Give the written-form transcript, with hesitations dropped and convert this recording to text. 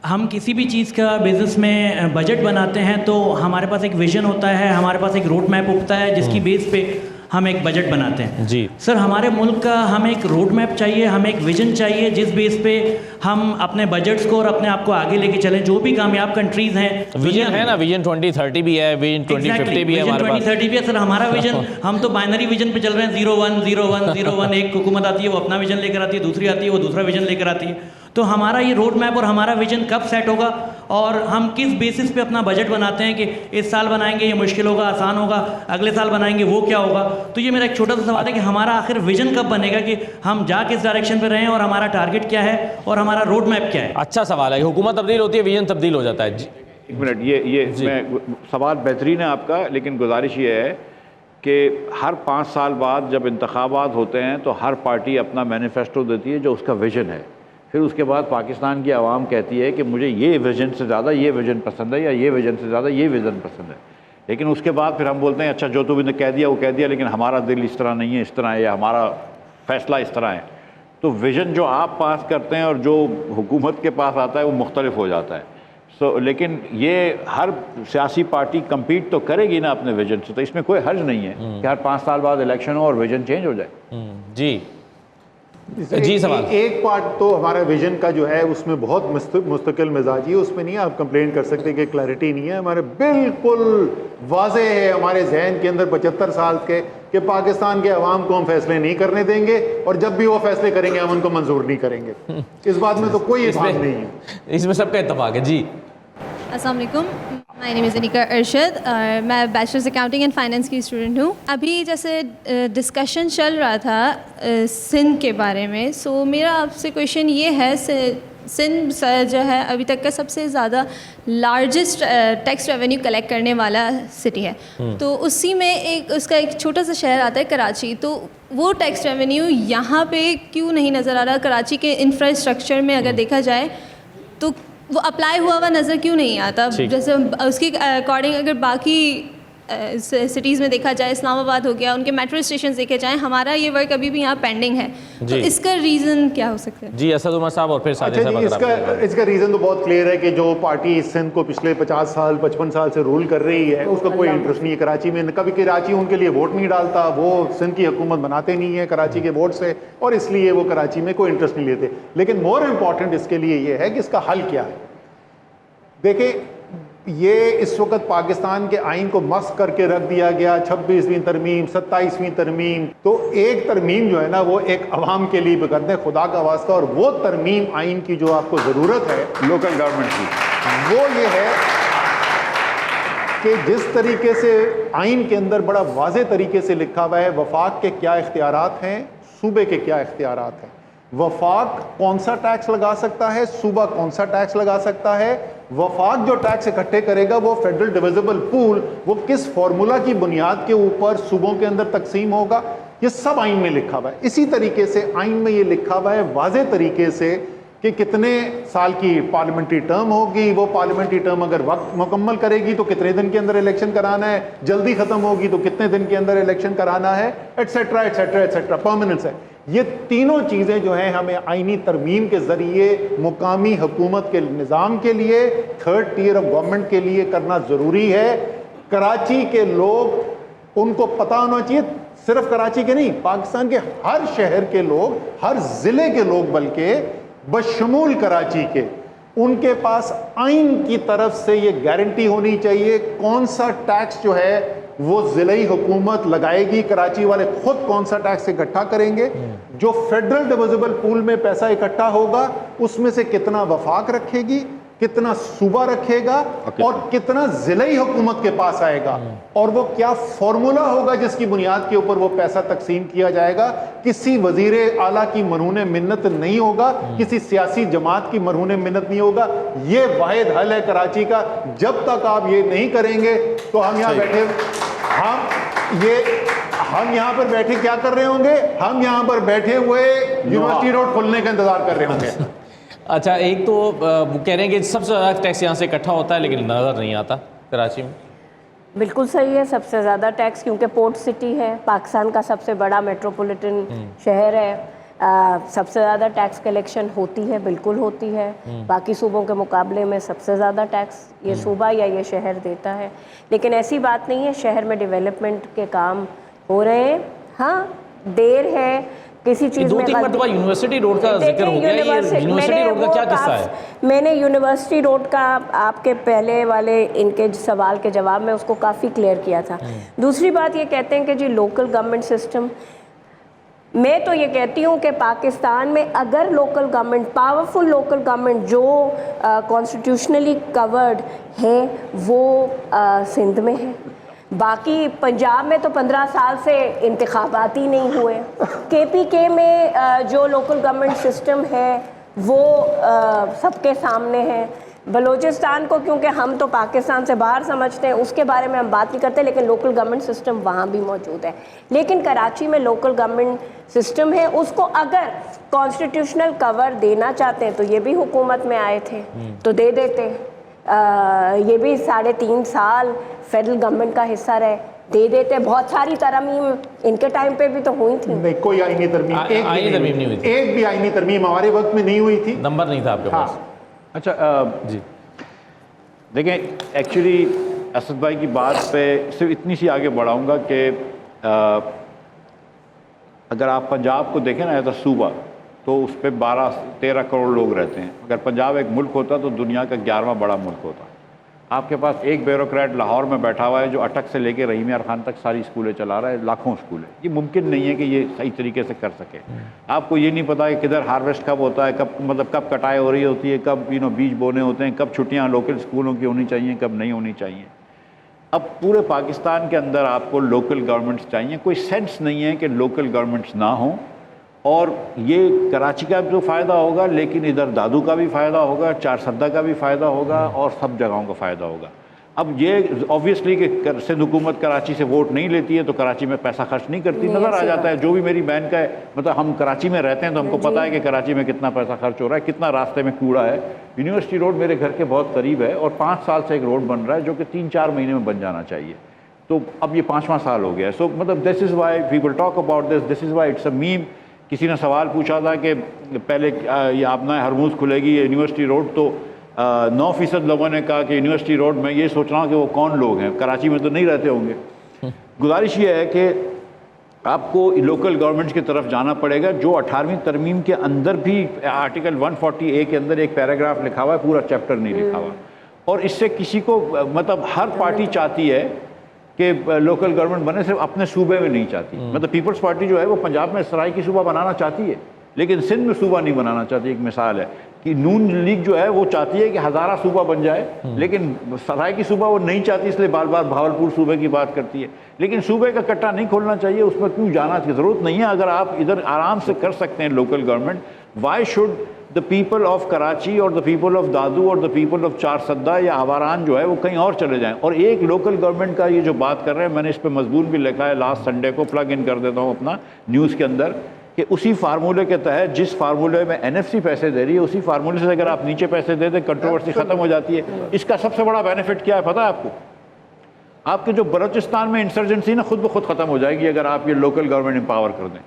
हम किसी भी चीज़ का बिज़नेस में बजट बनाते हैं तो हमारे पास एक विज़न होता है, हमारे पास एक रोड मैप होता है जिसकी बेस पे हम एक बजट बनाते हैं। जी सर, हमारे मुल्क का हमें एक रोड मैप चाहिए, हमें एक विज़न चाहिए जिस बेस पे हम अपने बजट्स को और अपने आप को आगे लेके चलें। जो भी कामयाब कंट्रीज़ हैं, विजन है ना, विजन 2030 भी है, विजन 2050 भी है हमारे पास। 2030 भी है सर हमारा विजन। हम तो बाइनरी विजन पे चल रहे हैं, 01 01 01। एक हुकूमत आती है वो अपना विजन लेकर आती है, दूसरी आती है वो दूसरा विजन लेकर आती है। तो हमारा ये रोड मैप और हमारा विजन कब सेट होगा और हम किस बेसिस पे अपना बजट बनाते हैं कि इस साल बनाएंगे ये मुश्किल होगा, आसान होगा, अगले साल बनाएंगे वो क्या होगा। तो ये मेरा एक छोटा सा सवाल है कि हमारा आखिर विजन कब बनेगा कि हम जा किस डायरेक्शन पे रहें और हमारा टारगेट क्या है और हमारा रोड मैप क्या है। अच्छा सवाल है। हुकूमत तब्दील होती है, विजन तब्दील हो जाता है। जी एक मिनट, ये मैं सवाल बेहतरीन है आपका, लेकिन गुजारिश ये है कि हर 5 साल बाद जब इंतखाबात होते हैं तो हर पार्टी अपना मैनिफेस्टो देती है जो उसका विजन है। फिर उसके बाद पाकिस्तान की आवाम कहती है कि मुझे ये विजन से ज़्यादा ये विजन पसंद है या ये विजन से ज़्यादा ये विजन पसंद है। लेकिन उसके बाद फिर हम बोलते हैं अच्छा जो तुमने कह दिया वो कह दिया, लेकिन हमारा दिल इस तरह नहीं है, इस तरह है, या हमारा फैसला इस तरह है। तो विजन जो आप पास करते हैं और जो हुकूमत के पास आता है वो मुख्तलिफ हो जाता है। लेकिन ये हर सियासी पार्टी कम्पीट तो करेगी ना अपने विजन से, तो इसमें कोई हर्ज नहीं है कि हर 5 साल बाद इलेक्शन हो और विजन चेंज हो जाए। जी सवाल। एक पार्ट तो हमारा विजन का जो है उसमें बहुत मुस्तकिल मिजाजी है, उसमें नहीं आप कंप्लेन कर सकते कि क्लैरिटी नहीं है। हमारे बिल्कुल वाज़ेह है हमारे जहन के अंदर 75 साल के कि पाकिस्तान के अवाम को हम फैसले नहीं करने देंगे और जब भी वो फैसले करेंगे हम उनको मंजूर नहीं करेंगे। इस बात में तो कोई इत्तेफाक नहीं है, इसमें सबका इत्तेफाक है। जी अस्सलाम वालेकुम, my name is Anika Arshad और मैं बैचलर्स अकाउंटिंग एंड फाइनेंस की स्टूडेंट हूँ। अभी जैसे डिस्कशन चल रहा था सिंध के बारे में, सो मेरा आपसे क्वेश्चन ये है, सिंध जो है अभी तक का सबसे ज़्यादा लार्जेस्ट टैक्स रेवेन्यू कलेक्ट करने वाला सिटी है। तो उसी में एक उसका एक छोटा सा शहर आता है कराची। तो वो टैक्स रेवेन्यू यहाँ पे क्यों नहीं नज़र आ रहा? कराची के इंफ्रास्ट्रक्चर में अगर देखा जाए तो वो अप्लाई हुआ नज़र क्यों नहीं आता? जैसे उसके अकॉर्डिंग अगर बाकी सिटीज़ में देखा जाए, इस्लामाबाद हो गया, उनके मेट्रो स्टेशन देखे जाएं, हमारा ये वर्क अभी भी यहाँ पेंडिंग है। तो इसका रीज़न क्या हो सकता है? जी असद उमर साहब और फिर साजिद साहब। इसका रीज़न तो बहुत क्लियर है कि जो पार्टी सिंध को पिछले 50 साल 55 साल से रूल कर रही है उसका कोई इंटरेस्ट नहीं है कराची में। कभी कराची उनके लिए वोट नहीं डालता, वो सिंध की हुकूमत बनाते नहीं है कराची के वोट से, और इसलिए वो कराची में कोई इंटरेस्ट नहीं लेते। लेकिन मोर इम्पॉर्टेंट इसके लिए ये है कि इसका हल क्या है। देखिए, ये इस वक्त पाकिस्तान के आइन को मस्क करके रख दिया गया, 26वीं तरमीम, 27वीं तरमीम। तो एक तरमीम जो है ना वो एक अवाम के लिए भी करते हैं, खुदा का वास्ता। और वो तरमीम आइन की जो आपको ज़रूरत है लोकल गवर्नमेंट की, वो ये है कि जिस तरीके से आइन के अंदर बड़ा वाज़े तरीके से लिखा हुआ है वफाक के क्या इख्तियारात हैं, सूबे के क्या इख्तियारात हैं। वफाक कौन सा टैक्स लगा सकता है, सूबा कौन सा टैक्स लगा सकता है। वफाक जो टैक्स इकट्ठे करेगा वो फेडरल डिविजिबल पूल, वो किस फार्मूला की बुनियाद के ऊपर सूबों के अंदर तकसीम होगा, ये सब आइन में लिखा हुआ है। इसी तरीके से आइन में ये लिखा हुआ है वाज़े तरीके से कि कितने साल की पार्लियामेंट्री टर्म होगी, वो पार्लियामेंट्री टर्म अगर वक्त मुकम्मल करेगी तो कितने दिन के अंदर इलेक्शन कराना है, जल्दी ख़त्म होगी तो कितने दिन के अंदर इलेक्शन कराना है, एट्सेट्रा एट्सेट्रा एट्सेट्रा, परमानेंस है। ये तीनों चीज़ें जो हैं हमें आइनी तरमीम के ज़रिए मुकामी हुकूमत के निज़ाम के लिए, थर्ड टियर ऑफ गवर्नमेंट के लिए करना ज़रूरी है। कराची के लोग, उनको पता होना चाहिए, सिर्फ कराची के नहीं, पाकिस्तान के हर शहर के लोग, हर ज़िले के लोग बल्कि बशमूल कराची के, उनके पास आइन की तरफ से ये गारंटी होनी चाहिए कौन सा टैक्स जो है वो ज़िले हुकूमत लगाएगी, कराची वाले खुद कौन सा टैक्स इकट्ठा करेंगे, जो फेडरल डिविजिबल पूल में पैसा इकट्ठा होगा उसमें से कितना वफाक रखेगी, कितना सूबा रखेगा और कितना ज़िले हुकूमत के पास आएगा, और वो क्या फॉर्मूला होगा जिसकी बुनियाद के ऊपर वो पैसा तकसीम किया जाएगा। किसी वजीर आला की मरहून मिन्नत नहीं होगा, किसी सियासी जमात की मरहून मिन्नत नहीं होगा। ये वाहिद हल है कराची का। जब तक आप ये नहीं करेंगे तो हम यहाँ बैठे, हम यहाँ पर बैठे क्या कर रहे होंगे? हम यहाँ पर बैठे हुए यूनिवर्सिटी रोड खुलने का इंतजार कर रहे होंगे। अच्छा, एक तो वो कह रहे हैं कि सबसे ज़्यादा टैक्स यहाँ से इकट्ठा होता है लेकिन नज़र नहीं आता कराची में। बिल्कुल सही है, सबसे ज़्यादा टैक्स, क्योंकि पोर्ट सिटी है, पाकिस्तान का सबसे बड़ा मेट्रोपॉलिटन शहर है। सबसे ज़्यादा टैक्स कलेक्शन होती है, बिल्कुल होती है। बाकी सूबों के मुकाबले में सबसे ज़्यादा टैक्स ये सूबा या ये शहर देता है। लेकिन ऐसी बात नहीं है, शहर में डेवलपमेंट के काम हो रहे हैं। हाँ, देर है किसी चीज़ में। 2-3 मरतबा यूनिवर्सिटी रोड का जिक्र हो गया, ये यूनिवर्सिटी रोड का क्या किस्सा है? मैंने यूनिवर्सिटी रोड का आपके पहले वाले इनके सवाल के जवाब में उसको काफ़ी क्लियर किया था। दूसरी बात ये कहते हैं कि जी लोकल गवर्नमेंट सिस्टम, मैं तो ये कहती हूँ कि पाकिस्तान में अगर local government, powerful local government जो कॉन्स्टिट्यूशनली कवर्ड है वो सिंध में है। बाकी पंजाब में तो 15 साल से इंतखाबात ही नहीं हुए। KPK में जो लोकल गवर्नमेंट सिस्टम है वो सबके सामने है। बलूचिस्तान को क्योंकि हम तो पाकिस्तान से बाहर समझते हैं, उसके बारे में हम बात नहीं करते, लेकिन लोकल गवर्नमेंट सिस्टम वहाँ भी मौजूद है। लेकिन कराची में लोकल गवर्नमेंट सिस्टम है, उसको अगर कॉन्स्टिट्यूशनल कवर देना चाहते हैं तो ये भी हुकूमत में आए थे तो दे देते। ये भी 3.5 साल फेडरल गवर्नमेंट का हिस्सा रहे, दे देते। बहुत सारी तरमीम इनके टाइम पे भी तो हुई थी। नहीं, कोई आईनी तरमीम आईनी तरमीम नहीं हुई थी। एक भी आईनी तरमीम हमारे वक्त में नहीं हुई थी। नंबर नहीं था आपके पास। अच्छा जी, देखें, एक्चुअली असद भाई की बात पे सिर्फ इतनी सी आगे बढ़ाऊंगा कि अगर आप पंजाब को देखें ना एज अ सूबा, तो उस पर 12-13 करोड़ लोग रहते हैं। अगर पंजाब एक मुल्क होता तो दुनिया का 11वां बड़ा मुल्क होता। आपके पास एक ब्यूरोक्रेट लाहौर में बैठा हुआ है जो अटक से लेकर रहीम यार खान तक सारी स्कूलें चला रहा है, लाखों स्कूल है। ये मुमकिन नहीं है कि ये सही तरीके से कर सके। आपको ये नहीं पता कि किधर हार्वेस्ट कब होता है, कब कटाई हो रही होती है, कब बीज बोने होते हैं, कब छुट्टियाँ लोकल स्कूलों की होनी चाहिए, कब नहीं होनी चाहिए। अब पूरे पाकिस्तान के अंदर आपको लोकल गवर्नमेंट्स चाहिए। कोई सेंस नहीं है कि लोकल गवर्नमेंट्स ना हों। और ये कराची का भी तो फ़ायदा होगा, लेकिन इधर दादू का भी फ़ायदा होगा, चारसद्दा का भी फ़ायदा होगा और सब जगहों का फ़ायदा होगा। अब ये ऑब्वियसली कि सिंध हुकूमत कराची से वोट नहीं लेती है तो कराची में पैसा खर्च नहीं करती, नज़र आ जाता है। जो भी मेरी बहन का है, मतलब हम कराची में रहते हैं तो हमको पता है कि कराची में कितना पैसा खर्च हो रहा है, कितना रास्ते में कूड़ा है। यूनिवर्सिटी रोड मेरे घर के बहुत करीब है और 5 साल से एक रोड बन रहा है जो कि 3-4 महीने में बन जाना चाहिए। तो अब ये 5वां साल हो गया है। सो मतलब this is why people talk about this is why it's a meme. किसी ने सवाल पूछा था कि पहले ये अपना हरमूज खुलेगी यूनिवर्सिटी रोड, तो 9% लोगों ने कहा कि यूनिवर्सिटी रोड में ये सोच रहा हूँ कि वो कौन लोग हैं, कराची में तो नहीं रहते होंगे। गुजारिश ये है कि आपको लोकल गवर्नमेंट्स की तरफ जाना पड़ेगा। जो 18वीं तरमीम के अंदर भी आर्टिकल 140A के अंदर एक पैराग्राफ लिखा हुआ है, पूरा चैप्टर नहीं लिखा हुआ। और इससे किसी को मतलब हर पार्टी चाहती है कि लोकल गवर्नमेंट बने, सिर्फ अपने सूबे में नहीं चाहती। मतलब पीपल्स पार्टी जो है वो पंजाब में सराय की सूबा बनाना चाहती है, लेकिन सिंध में सूबा नहीं बनाना चाहती। एक मिसाल है कि नून लीग जो है वो चाहती है कि हज़ारा सूबा बन जाए, लेकिन सराय की सूबा वो नहीं चाहती, इसलिए बार बार भावलपुर सूबे की बात करती है। लेकिन सूबे का कट्टा नहीं खोलना चाहिए, उसमें क्यों जाना की ज़रूरत नहीं है। अगर आप इधर आराम से कर सकते हैं local government, why should the people of Karachi और द पीपल ऑफ दादू और द पीपल ऑफ चारसद्दा या आवारान जो है वो कहीं और चले जाएं। और एक लोकल गवर्नमेंट का ये जो बात कर रहे हैं, मैंने इस पर मजबून भी लिखा है, लास्ट संडे को प्लग इन कर देता हूँ अपना न्यूज़ के अंदर, कि उसी फार्मूले के तहत जिस फार्मूले में NFC पैसे दे रही है, उसी फार्मूले से अगर आप नीचे पैसे दे दें, कंट्रोवर्सी ख़त्म हो जाती है। इसका सबसे बड़ा बेनिफिट क्या है पता है आपको? आपके जो बलूचिस्तान में इंसर्जेंसी ना खुद ब खुद ख़त्म हो जाएगी अगर आप ये लोकल गवर्नमेंट एम्पावर कर दें।